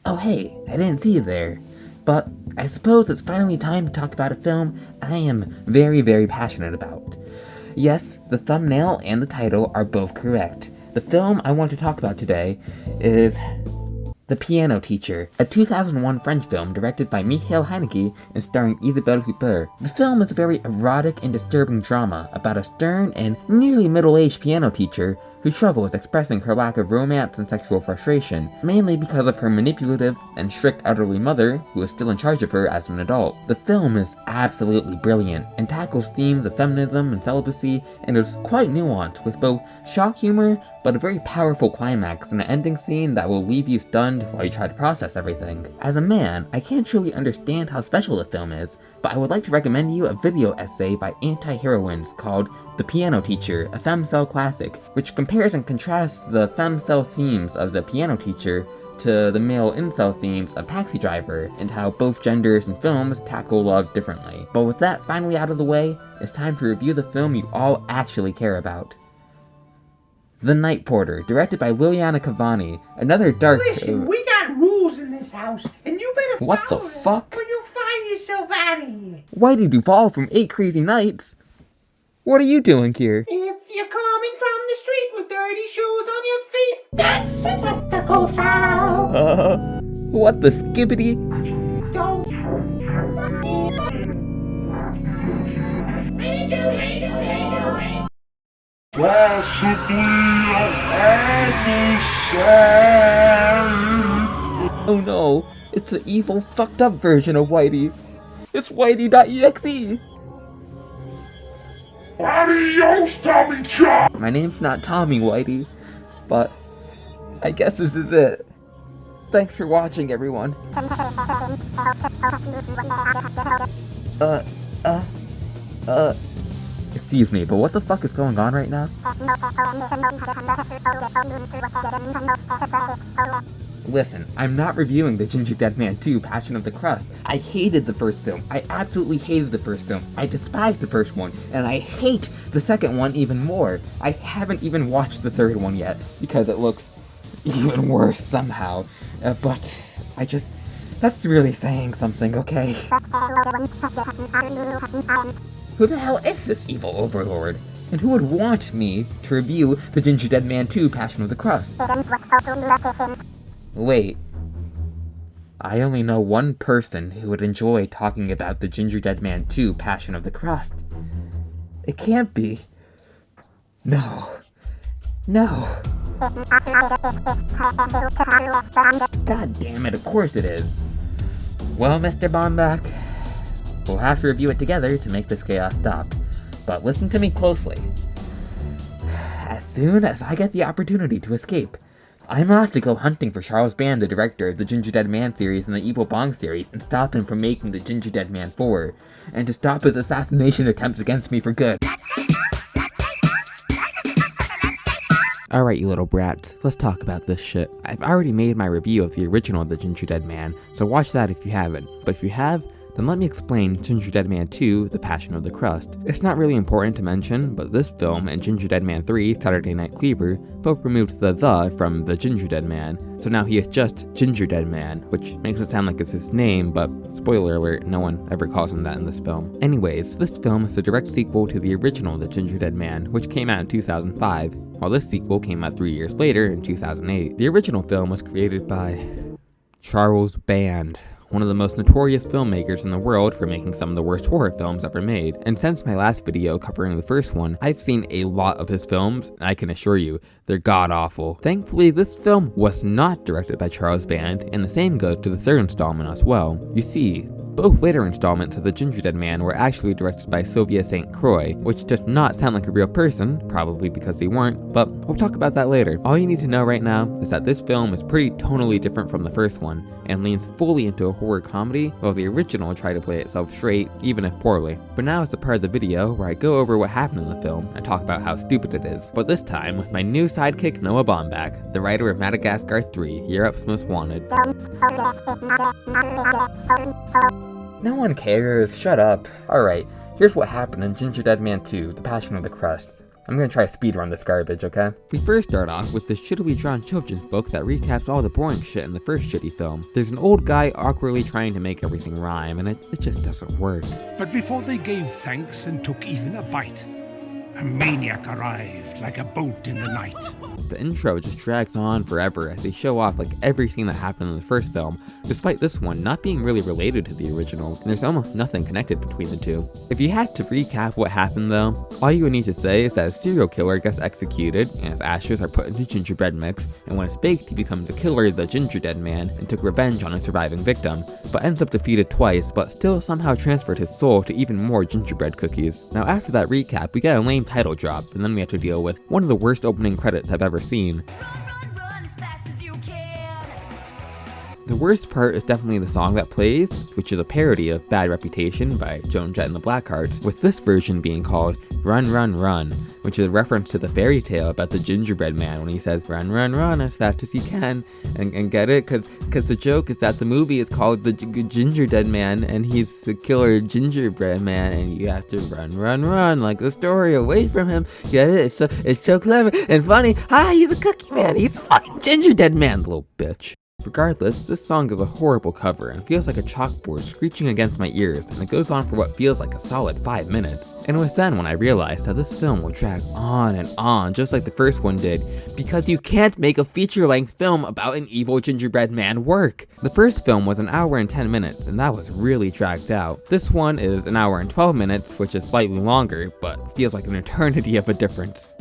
Oh hey, I didn't see you there. But I suppose it's finally time to talk about a film I am very, very passionate about. Yes, the thumbnail and the title are both correct. The film I want to talk about today is The Piano Teacher, a 2001 French film directed by Michael Haneke and starring Isabelle Huppert. The film is a very erotic and disturbing drama about a stern and nearly middle-aged piano teacher who struggles expressing her lack of romance and sexual frustration, mainly because of her manipulative and strict elderly mother who is still in charge of her as an adult. The film is absolutely brilliant and tackles themes of feminism and celibacy and is quite nuanced with both shock humor but a very powerful climax and an ending scene that will leave you stunned while you try to process everything. As a man, I can't truly understand how special the film is, but I would like to recommend you a video essay by Anti-Heroines called The Piano Teacher, a femcel classic, which compares and contrasts the femcel themes of The Piano Teacher to the male incel themes of Taxi Driver, and how both genders and films tackle love differently. But with that finally out of the way, it's time to review the film you all actually care about. The Night Porter, directed by Liliana Cavani, another dark... Listen, we got rules in this house, and you better What follow the them, fuck? or you'll find yourself out of here. Whitey Duvall from 8 Crazy Nights? What are you doing here? If you're coming from the street with dirty shoes on your feet, that's a practical foul. What the skibbity? Don't. Oh no, it's an evil, fucked up version of Whitey. It's Whitey.exe! Adios, Tommy John! My name's not Tommy Whitey, but I guess this is it. Thanks for watching, everyone. Excuse me, but what the fuck is going on right now? Listen, I'm not reviewing the Gingerdead Man 2, Passion of the Crust. I hated the first film. I absolutely hated the first film. I despised the first one, and I hate the second one even more. I haven't even watched the third one yet, because it looks even worse somehow. But that's really saying something, okay? Who the hell is this evil overlord? And who would want me to review the Gingerdead Man 2, Passion of the Crust? Wait. I only know one person who would enjoy talking about the Gingerdead Man 2, Passion of the Crust. It can't be. No. No. God damn it, of course it is. Well, Mr. Bombach, we'll have to review it together to make this chaos stop. But listen to me closely. As soon as I get the opportunity to escape, I'm off to go hunting for Charles Band, the director of the Gingerdead Man series and the Evil Bong series, and stop him from making the Gingerdead Man 4, and to stop his assassination attempts against me for good. Alright, you little brats, let's talk about this shit. I've already made my review of the original The Gingerdead Man, so watch that if you haven't. But if you have, then let me explain Gingerdead Man 2, The Passion of the Crust. It's not really important to mention, but this film and Gingerdead Man 3, Saturday Night Cleaver, both removed the from the Gingerdead Man, so now he is just Gingerdead Man, which makes it sound like it's his name, but spoiler alert, no one ever calls him that in this film. Anyways, this film is a direct sequel to the original The Gingerdead Man, which came out in 2005, while this sequel came out 3 years later in 2008. The original film was created by Charles Band, one of the most notorious filmmakers in the world for making some of the worst horror films ever made. And since my last video covering the first one, I've seen a lot of his films, and I can assure you, they're god-awful. Thankfully, this film was not directed by Charles Band, and the same goes to the third installment as well. You see, both later installments of The Gingerdead Man were actually directed by Sylvia St. Croix, which does not sound like a real person, probably because they weren't, but we'll talk about that later. All you need to know right now is that this film is pretty tonally different from the first one, and leans fully into a horror comedy, while the original tried to play itself straight, even if poorly. But now is the part of the video where I go over what happened in the film, and talk about how stupid it is. But this time with my new sidekick Noah Baumbach, the writer of Madagascar 3, Europe's Most Wanted. No one cares, shut up. Alright, here's what happened in Gingerdead Man 2, The Passion of the Crust. I'm gonna try to speedrun this garbage, okay? We first start off with this shittily drawn children's book that recaps all the boring shit in the first shitty film. There's an old guy awkwardly trying to make everything rhyme, and it just doesn't work. But before they gave thanks and took even a bite, a maniac arrived like a bolt in the night. The intro just drags on forever as they show off like every scene that happened in the first film, despite this one not being really related to the original, and there's almost nothing connected between the two. If you had to recap what happened though, all you would need to say is that a serial killer gets executed, and his ashes are put into gingerbread mix, and when it's baked he becomes the killer, the Gingerdead Man, and took revenge on a surviving victim, but ends up defeated twice, but still somehow transferred his soul to even more gingerbread cookies. Now after that recap, we get a lame title drop, and then we have to deal with one of the worst opening credits I've ever seen. The worst part is definitely the song that plays, which is a parody of Bad Reputation by Joan Jett and the Blackhearts, with this version being called Run Run Run, which is a reference to the fairy tale about the gingerbread man when he says run run run as fast as you can, and get it? Cause the joke is that the movie is called the Gingerdead Man and he's the killer gingerbread man and you have to run run run like the story away from him. Get it? It's so clever and funny. He's a cookie man, he's a fucking Gingerdead Man, little bitch. Regardless, this song is a horrible cover and feels like a chalkboard screeching against my ears, and it goes on for what feels like a solid 5 minutes. And it was then when I realized how this film will drag on and on just like the first one did, because you can't make a feature-length film about an evil gingerbread man work. The first film was an hour and 10 minutes, and that was really dragged out. This one is an hour and 12 minutes, which is slightly longer, but feels like an eternity of a difference.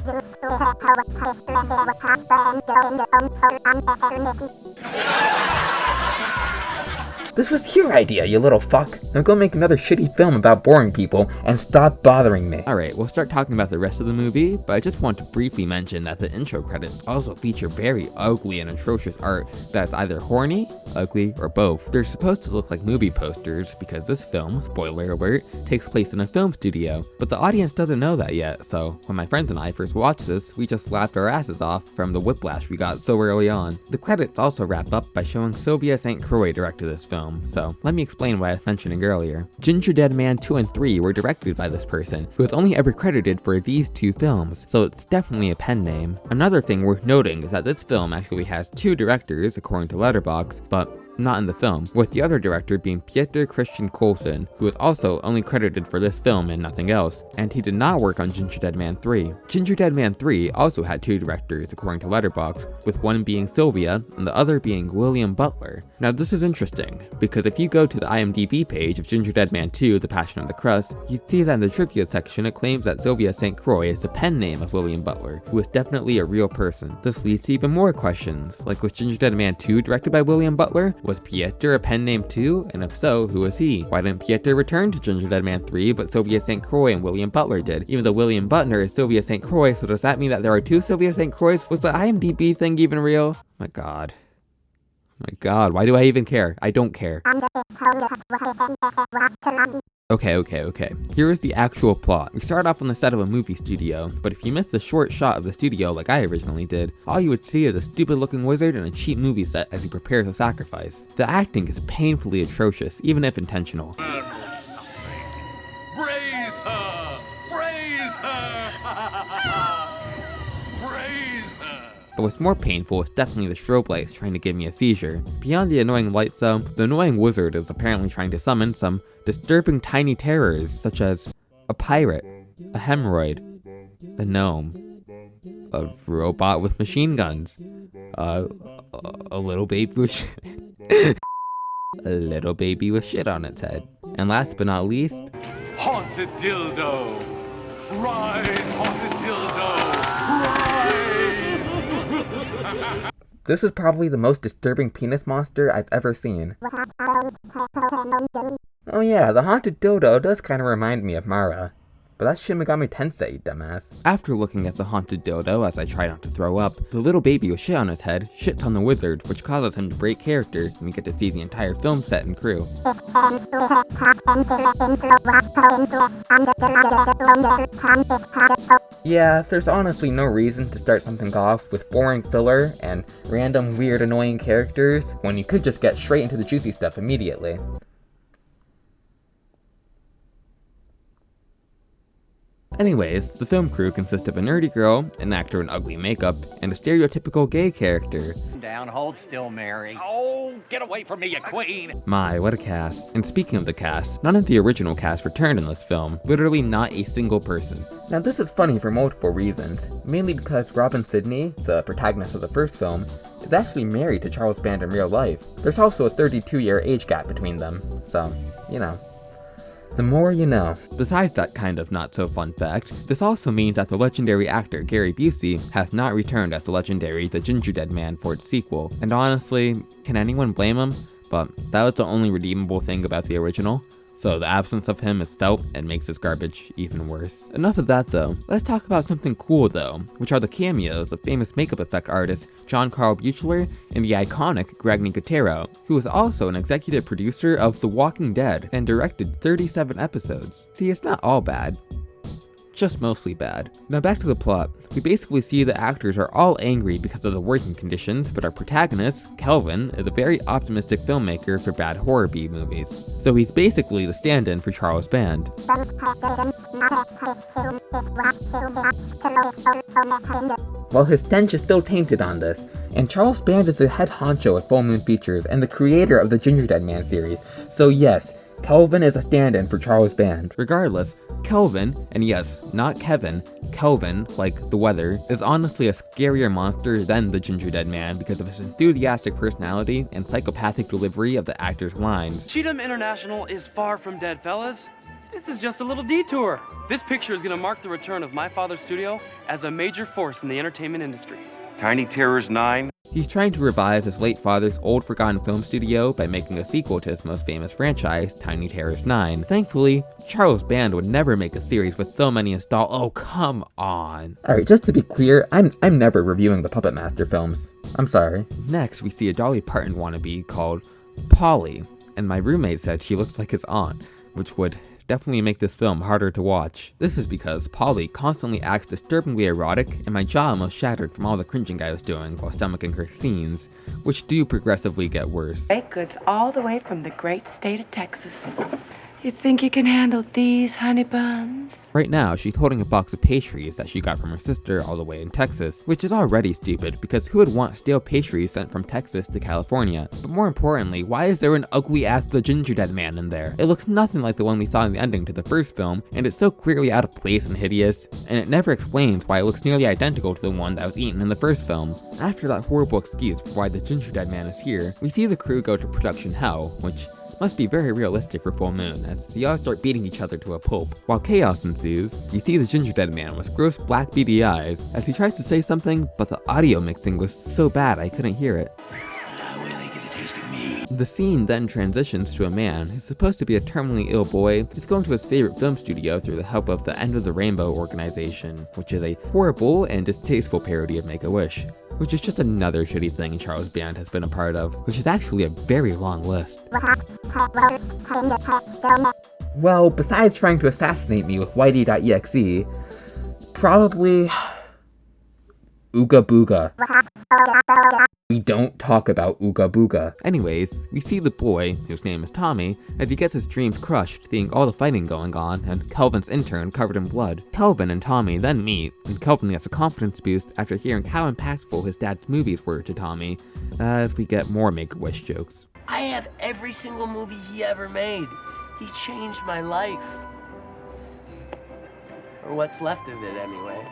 This was your idea, you little fuck. Now go make another shitty film about boring people and stop bothering me. Alright, we'll start talking about the rest of the movie, but I just want to briefly mention that the intro credits also feature very ugly and atrocious art that is either horny, ugly, or both. They're supposed to look like movie posters because this film, spoiler alert, takes place in a film studio, but the audience doesn't know that yet, so when my friends and I first watched this, we just laughed our asses off from the whiplash we got so early on. The credits also wrap up by showing Sylvia St. Croix directed this film. So let me explain what I was mentioning earlier. Gingerdead Man 2 and 3 were directed by this person, who was only ever credited for these 2 films, so it's definitely a pen name. Another thing worth noting is that this film actually has 2 directors according to Letterboxd, but not in the film, with the other director being Peter Christian Coulson, who is also only credited for this film and nothing else, and he did not work on Gingerdead Man 3. Gingerdead Man 3 also had 2 directors according to Letterboxd, with one being Sylvia and the other being William Butler. Now this is interesting, because if you go to the IMDb page of Gingerdead Man 2, The Passion of the Crust, you see that in the trivia section it claims that Sylvia St. Croix is the pen name of William Butler, who is definitely a real person. This leads to even more questions, like was Gingerdead Man 2 directed by William Butler? Was Pieter a pen name too? And if so, who was he? Why didn't Pieter return to Gingerdead Man 3, but Sylvia St. Croix and William Butler did? Even though William Butler is Sylvia St. Croix, so does that mean that there are 2 Sylvia St. Croix? Was the IMDb thing even real? My god. My god, why do I even care? I don't care. Okay. Here is the actual plot. We start off on the set of a movie studio, but if you miss the short shot of the studio like I originally did, all you would see is a stupid looking wizard and a cheap movie set as he prepares a sacrifice. The acting is painfully atrocious, even if intentional. Praise her! Praise her! Praise her! But what's more painful is definitely the strobe lights trying to give me a seizure. Beyond the annoying lights though, the annoying wizard is apparently trying to summon some disturbing tiny terrors such as a pirate, a hemorrhoid, a gnome, a robot with machine guns, a little baby with a little baby with shit on its head. And last but not least, Haunted dildo! Rise, haunted dildo! Rise! this is probably the most disturbing penis monster I've ever seen. Oh yeah, the haunted dildo does kind of remind me of Mara. But that's Shin Megami Tensei, you dumbass. After looking at the haunted dildo as I try not to throw up, the little baby with shit on his head shits on the wizard, which causes him to break character, and we get to see the entire film set and crew. Yeah, there's honestly no reason to start something off with boring filler and random weird annoying characters when you could just get straight into the juicy stuff immediately. Anyways, the film crew consists of a nerdy girl, an actor in ugly makeup, and a stereotypical gay character. Down, hold still, Mary. Oh, get away from me, you queen! My, what a cast. And speaking of the cast, none of the original cast returned in this film, literally not a single person. Now this is funny for multiple reasons, mainly because Robin Sidney, the protagonist of the first film, is actually married to Charles Band in real life. There's also a 32-year age gap between them, so, you know. The more you know. Besides that kind of not so fun fact, this also means that the legendary actor Gary Busey has not returned as the legendary The Gingerdead Man for its sequel, and honestly, can anyone blame him? But that was the only redeemable thing about the original, so the absence of him is felt and makes this garbage even worse. Enough of that though, let's talk about something cool though, which are the cameos of famous makeup effect artist John Carl Buechler and the iconic Greg Nicotero, who was also an executive producer of The Walking Dead and directed 37 episodes. See, it's not all bad. Just mostly bad. Now back to the plot. We basically see the actors are all angry because of the working conditions, but our protagonist, Kelvin, is a very optimistic filmmaker for bad horror B movies. So he's basically the stand-in for Charles Band. Well, his stench is still tainted on this, and Charles Band is the head honcho at Full Moon Features and the creator of the Gingerdead Man series, so yes, Kelvin is a stand-in for Charles Band. Regardless, Kelvin, and yes, not Kevin, Kelvin, like the weather, is honestly a scarier monster than the Gingerdead Man because of his enthusiastic personality and psychopathic delivery of the actor's lines. Cheatham International is far from dead, fellas. This is just a little detour. This picture is gonna mark the return of my father's studio as a major force in the entertainment industry. Tiny Terrors 9. He's trying to revive his late father's old forgotten film studio by making a sequel to his most famous franchise, Tiny Terrors 9. Thankfully, Charles Band would never make a series with so many installed. Oh, come on. Alright, just to be clear, I'm never reviewing the Puppet Master films. I'm sorry. Next, we see a Dolly Parton wannabe called Polly, and my roommate said she looks like his aunt, which would definitely make this film harder to watch. This is because Polly constantly acts disturbingly erotic, and my jaw almost shattered from all the cringing I was doing while stomaching her scenes, which do progressively get worse. Baked goods all the way from the great state of Texas. You think you can handle these, honey buns? Right now, she's holding a box of pastries that she got from her sister all the way in Texas, which is already stupid because who would want stale pastries sent from Texas to California? But more importantly, why is there an ugly-ass The Gingerdead Man in there? It looks nothing like the one we saw in the ending to the first film, and it's so clearly out of place and hideous, and it never explains why it looks nearly identical to the one that was eaten in the first film. After that horrible excuse for why the Gingerdead Man is here, we see the crew go to production hell, which must be very realistic for Full Moon, as they all start beating each other to a pulp. While chaos ensues, we see the Gingerdead Man with gross black beady eyes as he tries to say something, but the audio mixing was so bad I couldn't hear it. Wait till they get a taste of me. The scene then transitions to a man who's supposed to be a terminally ill boy who's going to his favorite film studio through the help of the End of the Rainbow organization, which is a horrible and distasteful parody of Make-A-Wish, which is just another shitty thing Charles Band has been a part of, which is actually a very long list. Well, besides trying to assassinate me with Whitey.exe, probably Ooga Booga. We don't talk about Ooga Booga. Anyways, we see the boy, whose name is Tommy, as he gets his dreams crushed, seeing all the fighting going on, and Kelvin's intern covered in blood. Kelvin and Tommy then meet, and Kelvin gets a confidence boost after hearing how impactful his dad's movies were to Tommy, as we get more Make-A-Wish jokes. I have every single movie he ever made. He changed my life. Or what's left of it, anyway.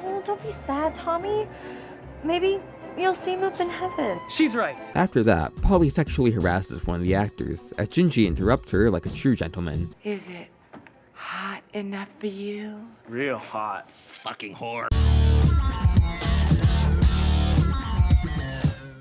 Oh, don't be sad, Tommy. Maybe you'll see him up in heaven. She's right. After that, Polly sexually harasses one of the actors, as Gingy interrupts her like a true gentleman. Is it hot enough for you? Real hot. Fucking whore.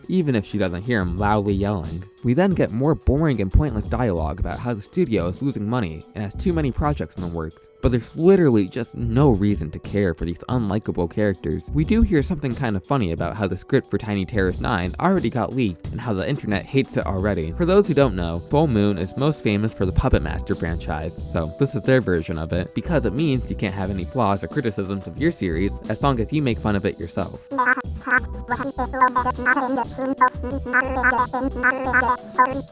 Even if she doesn't hear him loudly yelling. We then get more boring and pointless dialogue about how the studio is losing money and has too many projects in the works, but there's literally just no reason to care for these unlikable characters. We do hear something kind of funny about how the script for Tiny Terrors 9 already got leaked and how the internet hates it already. For those who don't know, Full Moon is most famous for the Puppet Master franchise, so this is their version of it, because it means you can't have any flaws or criticisms of your series as long as you make fun of it yourself.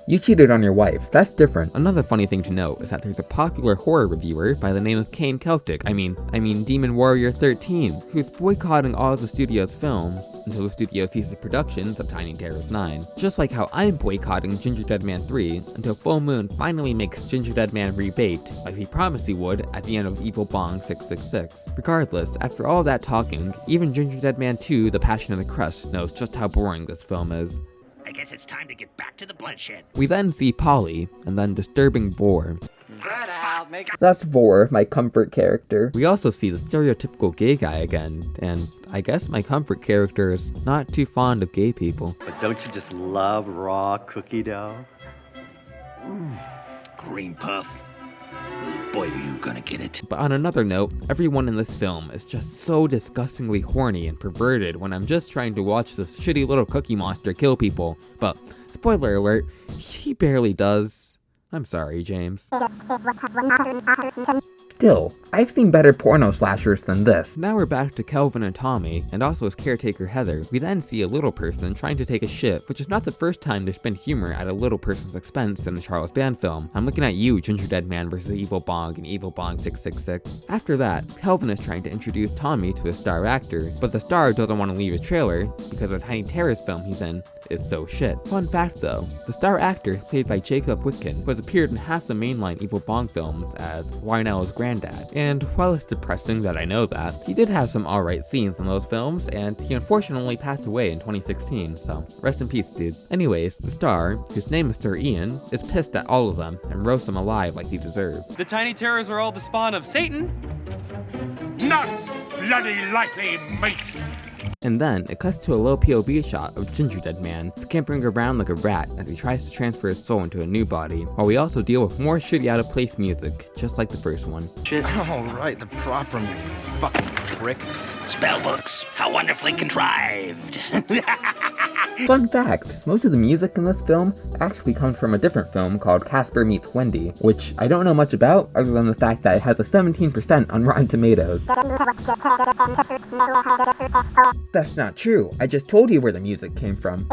You cheated on your wife, that's different. Another funny thing to note is that there's a popular horror reviewer by the name of Cain Keltic, I mean Demon Warrior 13, who's boycotting all of the studio's films until the studio ceases productions of Tiny Terrors 9. Just like how I'm boycotting Gingerdead Man 3 until Full Moon finally makes Gingerdead Man rebate, like he promised he would at the end of Evil Bong 666. Regardless, after all that talking, even Gingerdead Man 2 The Passion of the Crust knows just how boring this film is. I guess it's time to get back to the bloodshed. We then see Polly, and then disturbing Vor. Get out, make That's Vor, my comfort character. We also see the stereotypical gay guy again, and I guess my comfort character is not too fond of gay people. But don't you just love raw cookie dough? Cream puff. Oh, boy, are you gonna get it. But on another note, everyone in this film is just so disgustingly horny and perverted when I'm just trying to watch this shitty little cookie monster kill people. But, spoiler alert, he barely does. I'm sorry, James. Still, I've seen better porno slashers than this. Now we're back to Kelvin and Tommy, and also his caretaker Heather. We then see a little person trying to take a shit, which is not the first time there's been humor at a little person's expense in a Charles Band film. I'm looking at you, Gingerdead Man vs. Evil Bong and Evil Bong 666. After that, Kelvin is trying to introduce Tommy to a star actor, but the star doesn't want to leave his trailer because the Tiny Terrors film he's in is so shit. Fun fact though, the star actor played by Jacob Whitkin who has appeared in half the mainline Evil Bong films as Lionel's granddad. And while it's depressing that I know that, he did have some alright scenes in those films, and he unfortunately passed away in 2016, so rest in peace, dude. Anyways, the star, whose name is Sir Ian, is pissed at all of them and roasts them alive like he deserved. The Tiny Terrors are all the spawn of Satan. Not bloody likely, mate. And then, it cuts to a low POV shot of Gingerdead Man scampering around like a rat as he tries to transfer his soul into a new body, while we also deal with more shitty out of place music, just like the first one. Alright, the prop room, you fucking prick. Spellbooks, how wonderfully contrived. Fun fact, most of the music in this film actually comes from a different film called Casper Meets Wendy, which I don't know much about other than the fact that it has a 17% on Rotten Tomatoes. That's not true, I just told you where the music came from.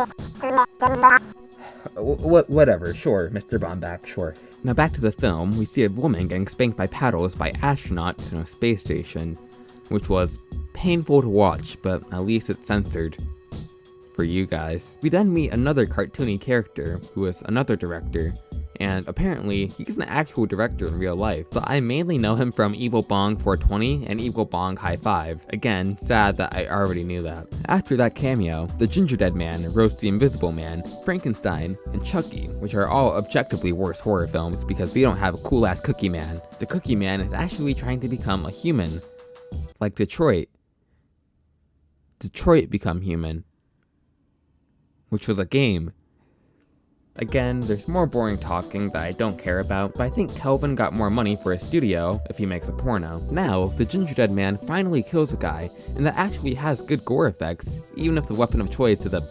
Whatever, sure, Mr. Bomback, sure. Now back to the film, we see a woman getting spanked by paddles by astronauts in a space station, which was painful to watch, but at least it's censored. For you guys. We then meet another cartoony character, who is another director, and apparently he's an actual director in real life, but I mainly know him from Evil Bong 420 and Evil Bong High 5. Again, sad that I already knew that. After that cameo, the Gingerdead Man roasts the Invisible Man, Frankenstein, and Chucky, which are all objectively worse horror films because they don't have a cool ass Cookie Man. The Cookie Man is actually trying to become a human, like Detroit. Detroit Become Human, which was a game. Again, there's more boring talking that I don't care about, but I think Kelvin got more money for his studio if he makes a porno. Now, the Gingerdead Man finally kills a guy, and that actually has good gore effects, even if the weapon of choice is a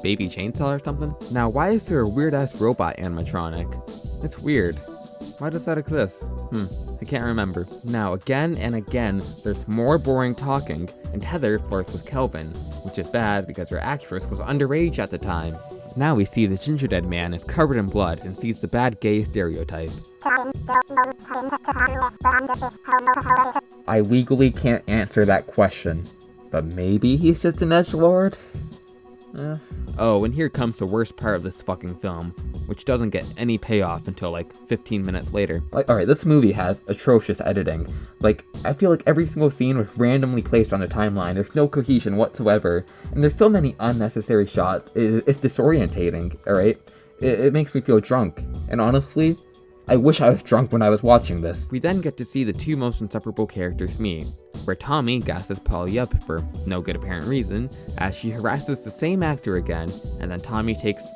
baby chainsaw or something. Now, why is there a weird-ass robot animatronic? It's weird. Why does that exist? I can't remember. Now, again and again, there's more boring talking, and Heather flirts with Kelvin, which is bad because her actress was underage at the time. Now we see the Gingerdead Man is covered in blood and sees the bad gay stereotype. I legally can't answer that question, but maybe he's just an edgelord? Oh, and here comes the worst part of this fucking film, which doesn't get any payoff until like 15 minutes later. Alright, this movie has atrocious editing. I feel like every single scene was randomly placed on the timeline, there's no cohesion whatsoever, and there's so many unnecessary shots, it's disorientating, alright? It makes me feel drunk, and honestly, I wish I was drunk when I was watching this. We then get to see the two most insufferable characters meet, where Tommy gasses Polly up for no good apparent reason, as she harasses the same actor again, and then Tommy takes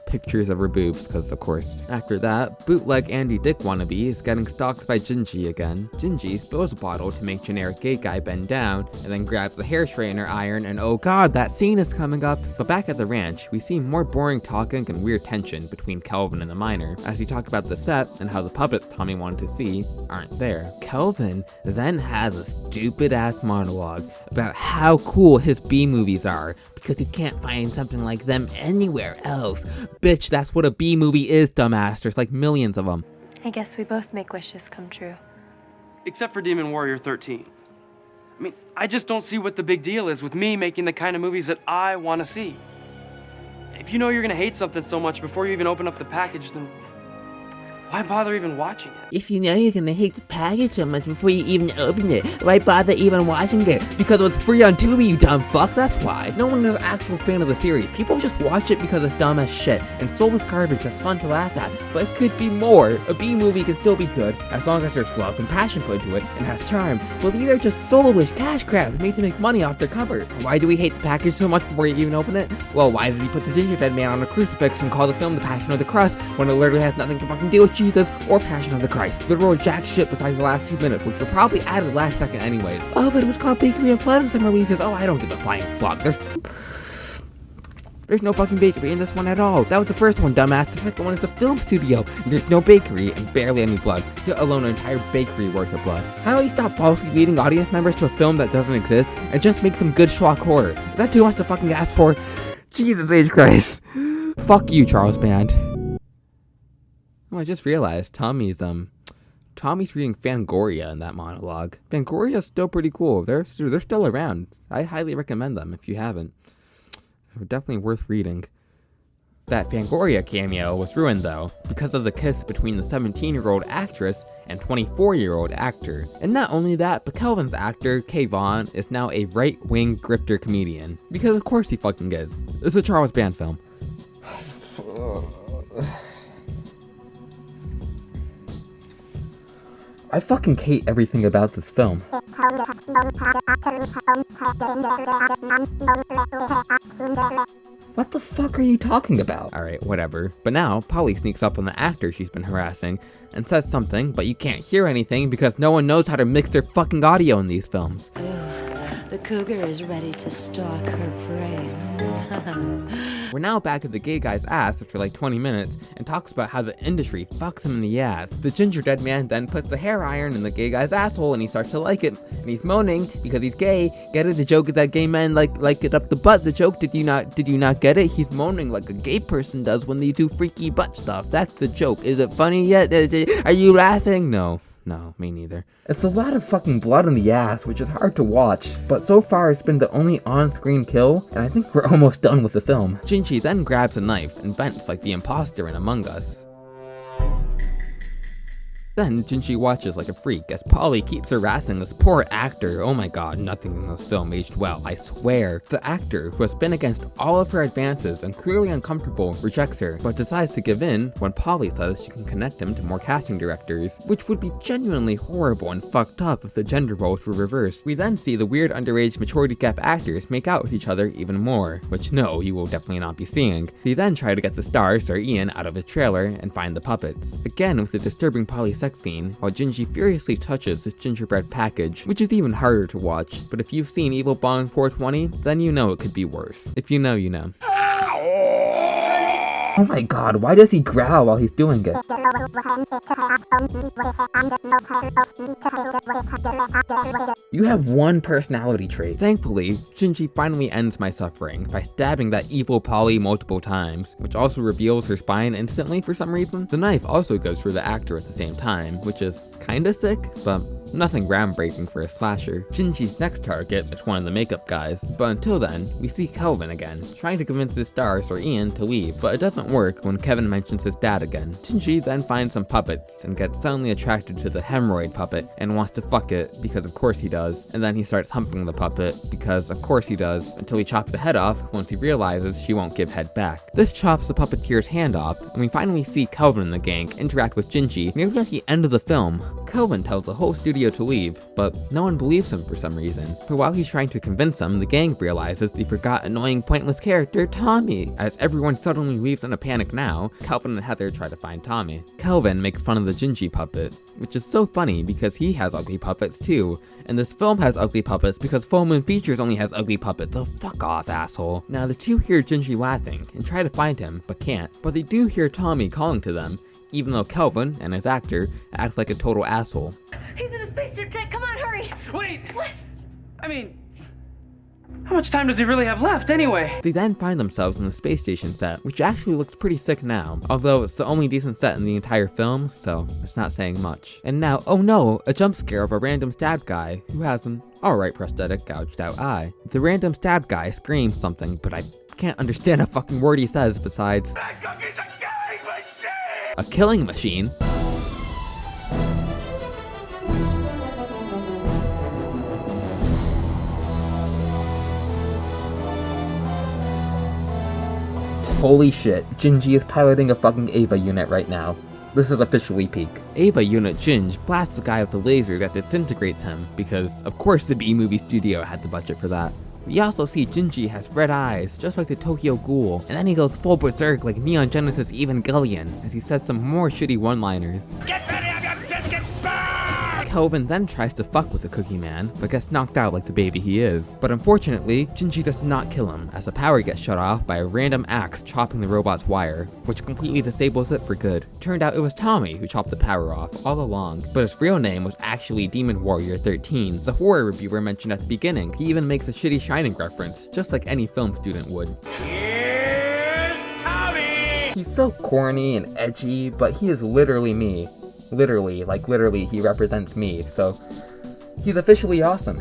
pictures of her boobs, because of course. After that, bootleg Andy Dick wannabe is getting stalked by Gingy again. Gingy spills a bottle to make generic gay guy bend down, and then grabs the hair straightener iron, and oh god, that scene is coming up. But back at the ranch, we see more boring talking and weird tension between Kelvin and the miner, as he talk about the set and how the puppets Tommy wanted to see aren't there. Kelvin then has a stupid ass monologue about how cool his B-movies are, because you can't find something like them anywhere else. Bitch, that's what a B-movie is, dumbass. There's like millions of them. I guess we both make wishes come true. Except for Demon Warrior 13. I mean, I just don't see what the big deal is with me making the kind of movies that I want to see. If you know you're gonna hate something so much before you even open up the package, then why bother even watching it? If you know you're gonna hate the package so much before you even open it, why bother even watching it? Because it was free on Tubi, you dumb fuck, that's why. No one is an actual fan of the series. People just watch it because it's dumb as shit, and soulless garbage that's fun to laugh at. But it could be more. A B-movie can still be good, as long as there's love and passion put into it, and has charm. Well, these are just soulless cash grabs made to make money off their cover. Why do we hate the package so much before you even open it? Well, why did he put the Gingerdead Man on a crucifix and call the film The Passion of the Crust, when it literally has nothing to fucking do with Jesus or Passion of the Christ? Literal jack shit besides the last 2 minutes, which were probably added last second anyways. Oh, but it was called Bakery and Blood in some releases. Oh, I don't give a flying fuck. There's no fucking bakery in this one at all. That was the first one, dumbass. The second one is a film studio. There's no bakery and barely any blood, let alone an entire bakery worth of blood. How do you stop falsely leading audience members to a film that doesn't exist and just make some good schlock horror? Is that too much to fucking ask for? Jesus H. Christ. Fuck you, Charles Band. Oh, I just realized Tommy's reading Fangoria in that monologue. Fangoria's still pretty cool. They're still around. I highly recommend them if you haven't. They're definitely worth reading. That Fangoria cameo was ruined though, because of the kiss between the 17-year-old actress and 24-year-old actor. And not only that, but Kelvin's actor, Kay Vaughn, is now a right-wing grifter comedian. Because of course he fucking is. It's a Charles Band film. I fucking hate everything about this film. What the fuck are you talking about? Alright, whatever. But now, Polly sneaks up on the actor she's been harassing and says something, but you can't hear anything because no one knows how to mix their fucking audio in these films. The cougar is ready to stalk her prey. We're now back at the gay guy's ass after like 20 minutes and talks about how the industry fucks him in the ass. The Gingerdead Man then puts a hair iron in the gay guy's asshole and he starts to like it. And he's moaning because he's gay. Get it? The joke is that gay men like it up the butt. The joke, did you not get it? He's moaning like a gay person does when they do freaky butt stuff. That's the joke. Is it funny yet? Are you laughing? No, me neither. It's a lot of fucking blood in the ass, which is hard to watch, but so far it's been the only on-screen kill, and I think we're almost done with the film. Gingy then grabs a knife and vents like the imposter in Among Us. Then Gingy watches like a freak as Polly keeps harassing this poor actor. Oh my god, nothing in this film aged well, I swear. The actor, who has been against all of her advances and clearly uncomfortable, rejects her, but decides to give in when Polly says she can connect him to more casting directors, which would be genuinely horrible and fucked up if the gender roles were reversed. We then see the weird underage maturity gap actors make out with each other even more, which no, you will definitely not be seeing. They then try to get the star, Sir Ian, out of his trailer and find the puppets. Again with the disturbing Polly sex scene, while Gingy furiously touches the gingerbread package, which is even harder to watch, but if you've seen Evil Bong 420, then you know it could be worse. If you know, you know. Oh my god, why does he growl while he's doing it? You have one personality trait. Thankfully, Gingy finally ends my suffering by stabbing that evil Polly multiple times, which also reveals her spine instantly for some reason. The knife also goes for the actor at the same time, which is kinda sick, but nothing groundbreaking for a slasher. Gingy's next target is one of the makeup guys, but until then, we see Kelvin again, trying to convince his star, Sir Ian, to leave, but it doesn't work when Kevin mentions his dad again. Gingy then finds some puppets and gets suddenly attracted to the hemorrhoid puppet and wants to fuck it, because of course he does, and then he starts humping the puppet, because of course he does, until he chops the head off once he realizes she won't give head back. This chops the puppeteer's hand off, and we finally see Kelvin and the gang interact with Gingy nearly at the end of the film. Kelvin tells the whole studio to leave, but no one believes him for some reason. But while he's trying to convince them, the gang realizes they forgot annoying pointless character Tommy. As everyone suddenly leaves in a panic now, Kelvin and Heather try to find Tommy. Kelvin makes fun of the Gingy puppet, which is so funny because he has ugly puppets too, and this film has ugly puppets because Full Moon Features only has ugly puppets, so fuck off, asshole. Now the two hear Gingy laughing and try to find him, but can't. But they do hear Tommy calling to them, even though Kelvin and his actor act like a total asshole. He's in a spacesuit, Ted. Come on, hurry. Wait! What? I mean, How much time does he really have left, anyway? They then find themselves in the space station set, which actually looks pretty sick now, although it's the only decent set in the entire film, so it's not saying much. And now, oh no, a jump scare of a random stab guy who has an alright prosthetic gouged out eye. The random stab guy screams something, but I can't understand a fucking word he says besides That cookie's a killing machine! a killing machine. Holy shit, Gingy is piloting a fucking Ava unit right now. This is officially peak. Ava Unit Ginge blasts the guy with the laser that disintegrates him, because of course the B-movie studio had the budget for that. We also see Gingy has red eyes, just like the Tokyo Ghoul, and then he goes full berserk like Neon Genesis Evangelion, as he says some more shitty one-liners. Get ready, have your biscuits burned! Kelvin then tries to fuck with the Cookie Man, but gets knocked out like the baby he is. But unfortunately, Gingy does not kill him, as the power gets shut off by a random axe chopping the robot's wire, which completely disables it for good. Turned out it was Tommy who chopped the power off all along, but his real name was actually Demon Warrior 13, the horror reviewer mentioned at the beginning. He even makes a shitty Shining reference, just like any film student would. Here's Tommy! He's so corny and edgy, but he is literally me. Literally, he represents me, so he's officially awesome.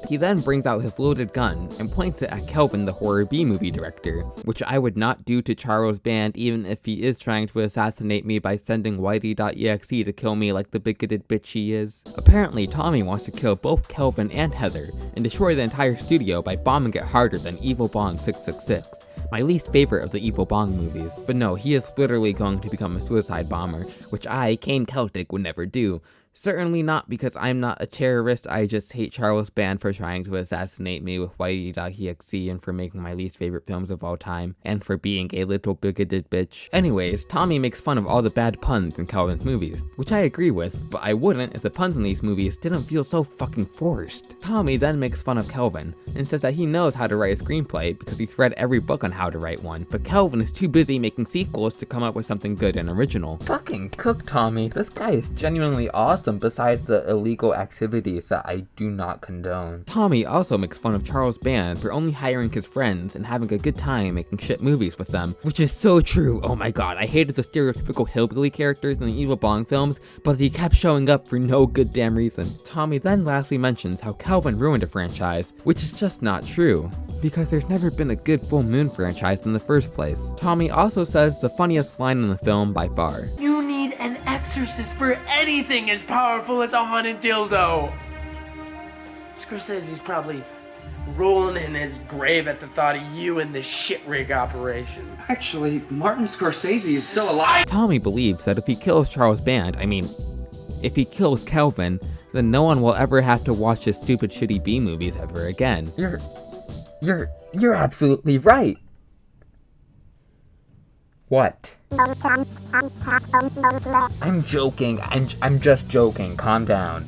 He then brings out his loaded gun and points it at Kelvin, the horror B-movie director, which I would not do to Charles Band even if he is trying to assassinate me by sending Whitey.exe to kill me like the bigoted bitch he is. Apparently, Tommy wants to kill both Kelvin and Heather and destroy the entire studio by bombing it harder than Evil Bong 666. My least favorite of the Evil Bong movies. But no, he is literally going to become a suicide bomber, which I, Cain Keltic, would never do. Certainly not because I'm not a terrorist, I just hate Charles Band for trying to assassinate me with Whitey.exe and for making my least favorite films of all time, and for being a little bigoted bitch. Anyways, Tommy makes fun of all the bad puns in Kelvin's movies, which I agree with, but I wouldn't if the puns in these movies didn't feel so fucking forced. Tommy then makes fun of Kelvin, and says that he knows how to write a screenplay because he's read every book on how to write one, but Kelvin is too busy making sequels to come up with something good and original. Fucking cook, Tommy. This guy is genuinely awesome besides the illegal activities that I do not condone. Tommy also makes fun of Charles Band for only hiring his friends and having a good time making shit movies with them, which is so true. Oh my god, I hated the stereotypical hillbilly characters in the Evil Bong films, but he kept showing up for no good damn reason. Tommy then lastly mentions how Kelvin ruined a franchise, which is just not true, because there's never been a good Full Moon franchise in the first place. Tommy also says the funniest line in the film by far. You need an exorcist for anything as powerful as a haunted dildo. Scorsese's probably rolling in his grave at the thought of you and this shit rig operation. Actually, Martin Scorsese is still alive. Tommy believes that if he kills Charles Band, if he kills Kelvin, then no one will ever have to watch his stupid shitty B movies ever again. You're absolutely right. What? I'm joking. I'm just joking. Calm down.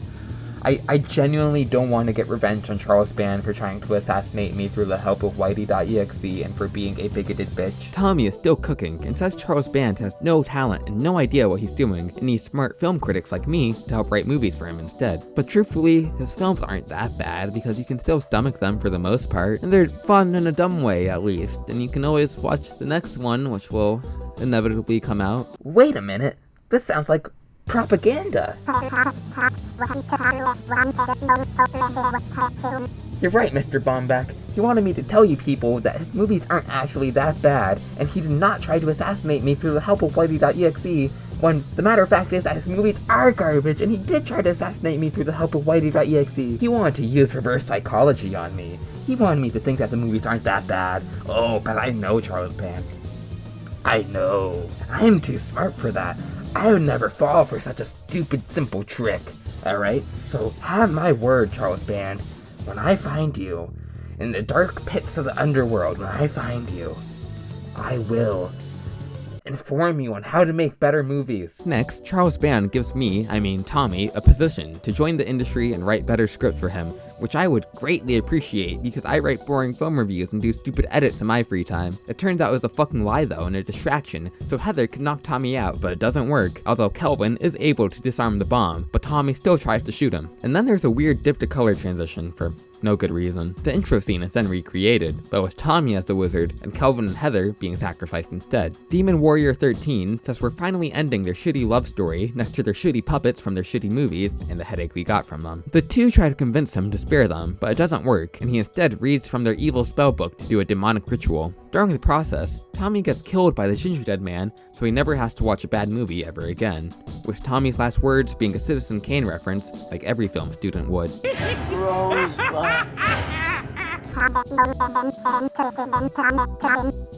I genuinely don't want to get revenge on Charles Band for trying to assassinate me through the help of Whitey.exe and for being a bigoted bitch. Tommy is still cooking and says Charles Band has no talent and no idea what he's doing and needs smart film critics like me to help write movies for him instead. But truthfully, his films aren't that bad because you can still stomach them for the most part, and they're fun in a dumb way at least, and you can always watch the next one, which will inevitably come out. Wait a minute, this sounds like propaganda. You're right, Mr. Bombeck. He wanted me to tell you people that his movies aren't actually that bad, and he did not try to assassinate me through the help of Whitey.exe, when the matter of fact is that his movies are garbage, and he did try to assassinate me through the help of Whitey.exe. He wanted to use reverse psychology on me. He wanted me to think that the movies aren't that bad. Oh, but I know Charles Band. I know. I am too smart for that. I would never fall for such a stupid, simple trick. Alright? So have my word, Charles Band. When I find you, in the dark pits of the underworld, when I find you, I will inform you on how to make better movies. Next, Charles Band gives me, Tommy, a position to join the industry and write better scripts for him, which I would greatly appreciate because I write boring film reviews and do stupid edits in my free time. It turns out it was a fucking lie though and a distraction, so Heather could knock Tommy out, but it doesn't work, although Kelvin is able to disarm the bomb, but Tommy still tries to shoot him. And then there's a weird dip to color transition for no good reason. The intro scene is then recreated, but with Tommy as the wizard and Kelvin and Heather being sacrificed instead. Demon Warrior 13 says we're finally ending their shitty love story next to their shitty puppets from their shitty movies and the headache we got from them. The two try to convince him to spare them, but it doesn't work, and he instead reads from their evil spellbook to do a demonic ritual. During the process, Tommy gets killed by the Gingerdead Man, so he never has to watch a bad movie ever again, with Tommy's last words being a Citizen Kane reference, like every film student would.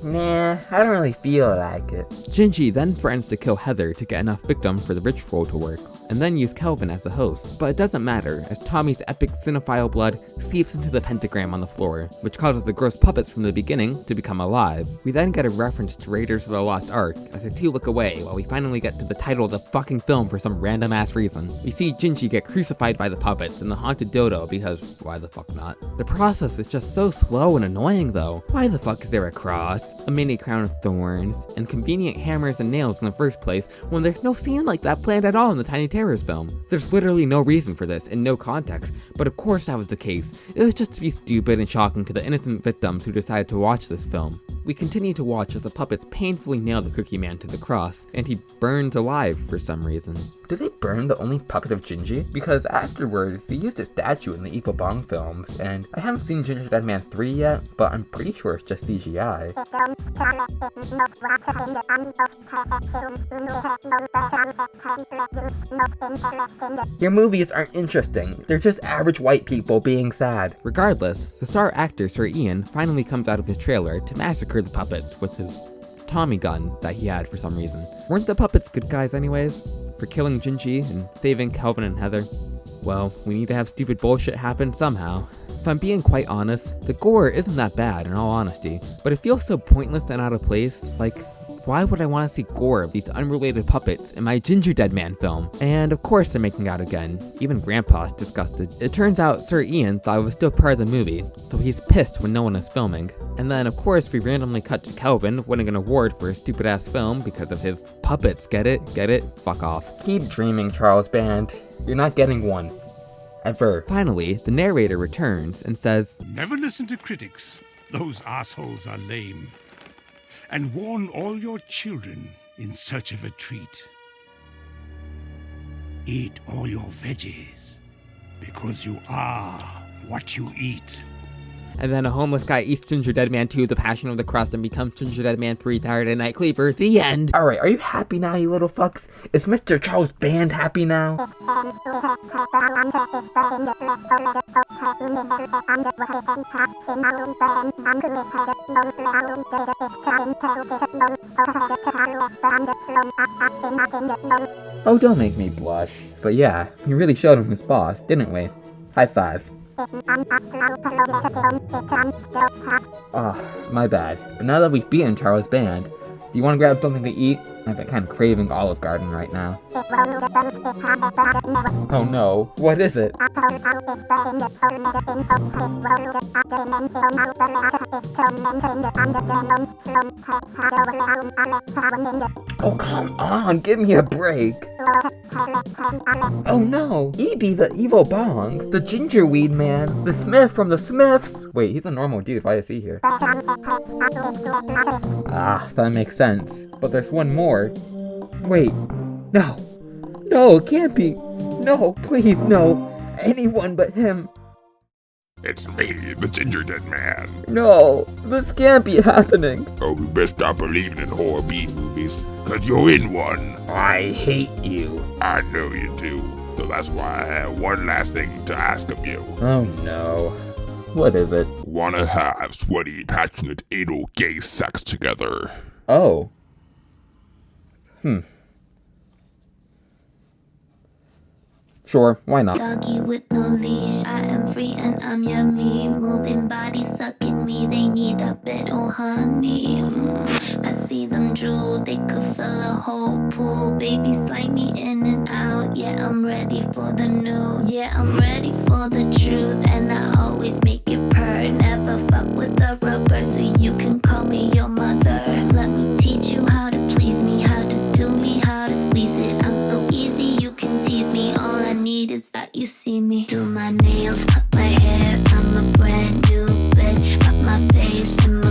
Nah, I don't really feel like it. Gingy then threatens to kill Heather to get enough victims for the ritual to work, and then use Kelvin as the host. But it doesn't matter, as Tommy's epic cinephile blood seeps into the pentagram on the floor, which causes the gross puppets from the beginning to become alive. We then get a reference to Raiders of the Lost Ark, as the two look away while we finally get to the title of the fucking film for some random ass reason. We see Gingy get crucified by the puppets and the haunted dodo because why the fuck not? The process is just so slow and annoying though. Why the fuck is there a cross, a mini crown of thorns, and convenient hammers and nails in the first place when there's no scene like that planned at all in the Tiny Terrors film? There's literally no reason for this and no context, but of course that was the case. It was just to be stupid and shocking to the innocent victims who decided to watch this film. We continue to watch as the puppets painfully nail the Cookie Man to the cross, and he burns alive for some reason. Did they burn the only puppet of Gingy? Because afterwards, they used a statue in the Evil Bong films, and I haven't seen Gingerdead Man 3 yet, but I'm pretty sure it's just CGI. Your movies aren't interesting. They're just average white people being sad. Regardless, the star actor Sir Ian finally comes out of his trailer to massacre the puppets with his Tommy gun that he had for some reason. Weren't the puppets good guys anyways? For killing Gingy and saving Kelvin and Heather? Well, we need to have stupid bullshit happen somehow. If I'm being quite honest, the gore isn't that bad in all honesty, but it feels so pointless and out of place. Like, why would I want to see gore of these unrelated puppets in my Gingerdead Man film? And of course they're making out again. Even Grandpa's disgusted. It turns out Sir Ian thought it was still part of the movie, so he's pissed when no one is filming. And then of course we randomly cut to Kelvin winning an award for a stupid ass film because of his puppets. Get it? Get it? Fuck off. Keep dreaming, Charles Band. You're not getting one. Ever. Finally, the narrator returns and says, Never listen to critics. Those assholes are lame. And warn all your children in search of a treat. Eat all your veggies, because you are what you eat. And then a homeless guy eats Gingerdead Man 2, The Passion of the Crust, and becomes Gingerdead Man 3, Saturday Night Cleaver. The end! Alright, are you happy now, you little fucks? Is Mr. Charles Band happy now? Oh, don't make me blush. But yeah, we really showed him who's boss, didn't we? High five. My bad. But now that we've beaten Charles Band, do you want to grab something to eat? I've been kind of craving Olive Garden right now. Oh no, what is it? Oh come on, give me a break. Oh no, he be the evil bong, the gingerweed man, the Smith from the Smiths. Wait, he's a normal dude, why is he here? Ah, that makes sense. But there's one more. Wait, no, it can't be. No, please, no. Anyone but him. It's me, the Gingerdead Man. No, this can't be happening. Oh, we best stop believing in horror B movies, cause you're in one. I hate you. I know you do. So that's why I have one last thing to ask of you. Oh no. What is it? Wanna have sweaty, passionate, anal, gay sex together. Oh. Sure, why not? Doggy with no leash, I am free and I'm yummy. Moving bodies sucking me, they need a bit of honey. I see them drool, they could fill a whole pool. Baby slide me in and out, yeah I'm ready for the new. Yeah I'm ready for the truth, and I always make it purr. Never fuck with the rubber, so you can call me your mother. Let me teach you how to please me, how to do me, how to squeeze it. I'm so easy, you can tease me. All I need is that you see me. Do my nails, cut my hair, I'm a wasting